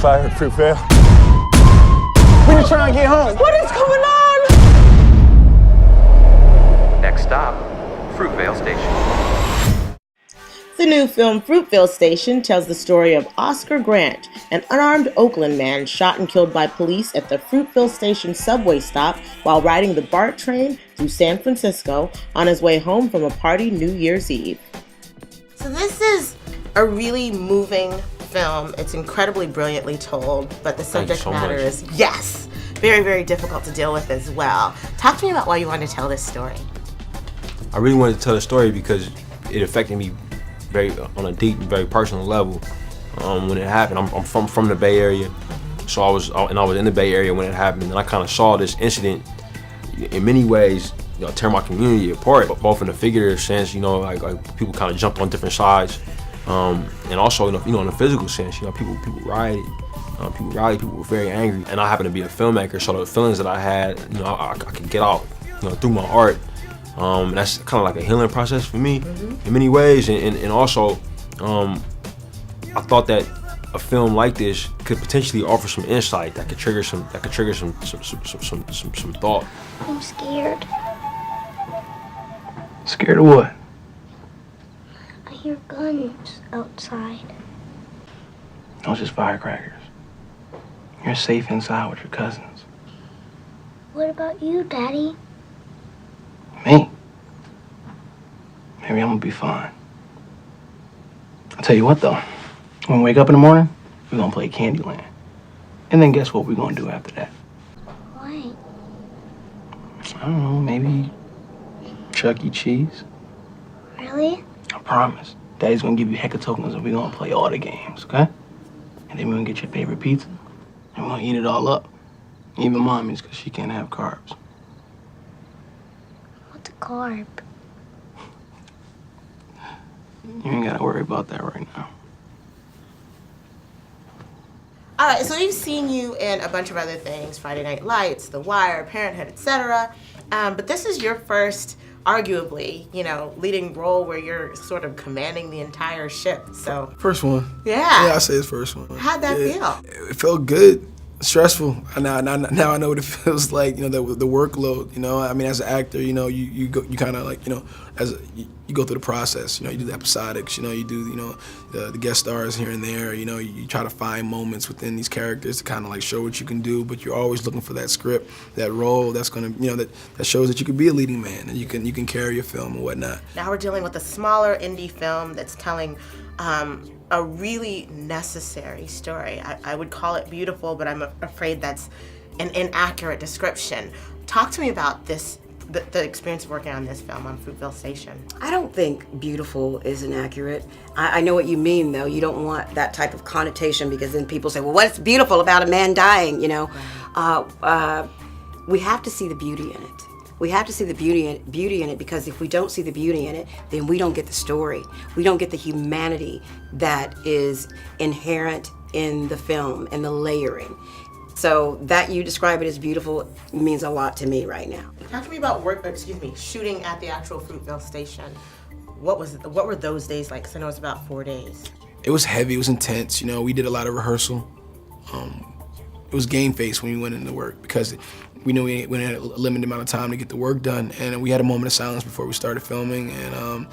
fire at Fruitvale. We just trying to get home. What is going on? Next stop, Fruitvale Station. The new film Fruitvale Station tells the story of Oscar Grant, an unarmed Oakland man shot and killed by police at the Fruitvale Station subway stop while riding the BART train through San Francisco on his way home from a party New Year's Eve. So this is a really moving film. It's incredibly brilliantly told, but the subject matter is, yes, very, very difficult to deal with as well. Talk to me about why you wanted to tell this story. I really wanted to tell the story because it affected me on a deep and very personal level when it happened. I'm from the Bay Area, so I was in the Bay Area when it happened, and I kind of saw this incident in many ways, tear my community apart, but both in a figurative sense, like people kind of jumped on different sides, and also in a physical sense, people rioted, people were very angry, and I happen to be a filmmaker, so the feelings that I had, I could get out, through my art. That's kind of like a healing process for me in many ways, and also I thought that a film like this could potentially offer some insight that could trigger some thought. I'm scared. Scared of what? I hear guns outside. Those just firecrackers. You're safe inside with your cousins. What about you, Daddy? Me? Maybe I'm gonna be fine. I'll tell you what though, when we wake up in the morning, we're gonna play Candyland. And then guess what we're gonna do after that? Why? I don't know, maybe Chuck E. Cheese? Really? I promise. Daddy's gonna give you heck of tokens and we're gonna play all the games, okay? And then we're gonna get your favorite pizza and we're gonna eat it all up. Even Mommy's, because she can't have carbs. What's a carb? You ain't gotta worry about that right now. All right, so we've seen you in a bunch of other things, Friday Night Lights, The Wire, Parenthood, etc. But this is your first, arguably, leading role where you're sort of commanding the entire ship, so. First one. Yeah. Yeah, I say it's first one. How'd that feel? It felt good. Stressful. Now I know what it feels like. The workload. I mean, as an actor, you kind of like, you go through the process. You do the episodics. You do the guest stars here and there. You try to find moments within these characters to kind of like show what you can do. But you're always looking for that script, that role that's gonna, that shows that you can be a leading man and you can carry your film and whatnot. Now we're dealing with a smaller indie film that's telling a really necessary story. I would call it beautiful, but I'm afraid that's an inaccurate description. Talk to me about this, the experience of working on this film on Fruitvale Station. I don't think beautiful is inaccurate. I know what you mean, though. You don't want that type of connotation because then people say, well, what's beautiful about a man dying, Right. We have to see the beauty in it. We have to see the beauty in it because if we don't see the beauty in it, then we don't get the story. We don't get the humanity that is inherent in the film and the layering. So that you describe it as beautiful means a lot to me right now. Talk to me about shooting at the actual Fruitvale Station. What were those days like? Because I know it's about 4 days. It was heavy, it was intense. We did a lot of rehearsal. It was game face when we went into work because we knew we had a limited amount of time to get the work done, and we had a moment of silence before we started filming, and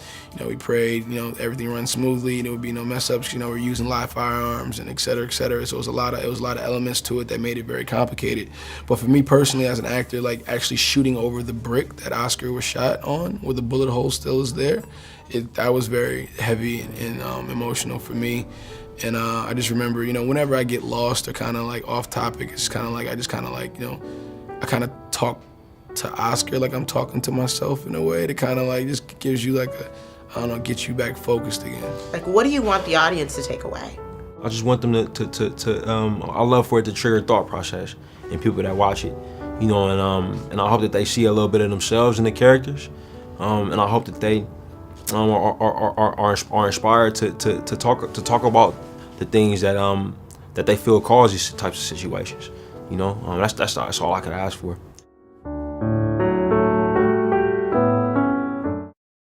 we prayed, everything runs smoothly, there would be no mess ups, we're using live firearms and et cetera, so it was a lot of elements to it that made it very complicated. But for me personally, as an actor, like actually shooting over the brick that Oscar was shot on, where the bullet hole still is there, that was very heavy and emotional for me. And I just remember, whenever I get lost or kind of like off topic, it's kind of like, I kind of talk to Oscar like I'm talking to myself in a way that kind of like just gives you like get you back focused again. Like, what do you want the audience to take away? I just want them I love for it to trigger thought process in people that watch it, and I hope that they see a little bit of themselves in the characters, and I hope that they are inspired to talk about the things that they feel cause these types of situations. That's all I could ask for.